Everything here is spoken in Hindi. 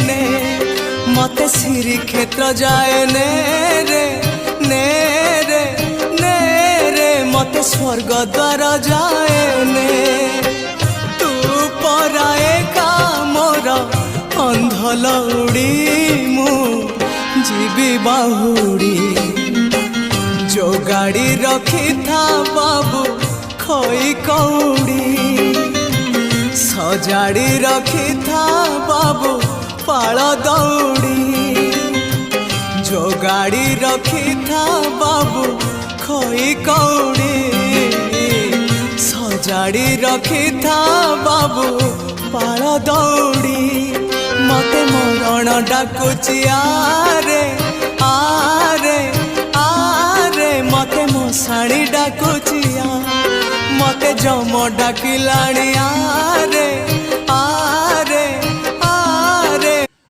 নে মতে শ্রী ক্ষেত্র যায় নে রে নে রে নে রে মতে স্বর্গ দ্বার যায় নে তু পরায়ে কামর অন্ধ লউড়ি মু जीवी बाहुड़ी जोगाड़ी रखी था बाबू खोई कौड़ी सजाड़ी रखी था बाबू पाल दौड़ी जोगाड़ी रखी था बाबू खोई कौड़ी सजाड़ी रखी था बाबू पाल दौड़ी मते मरण डाकुची आरे आरे आरे मते मशाणी डाकुची मते जम डाकिलाणी आरे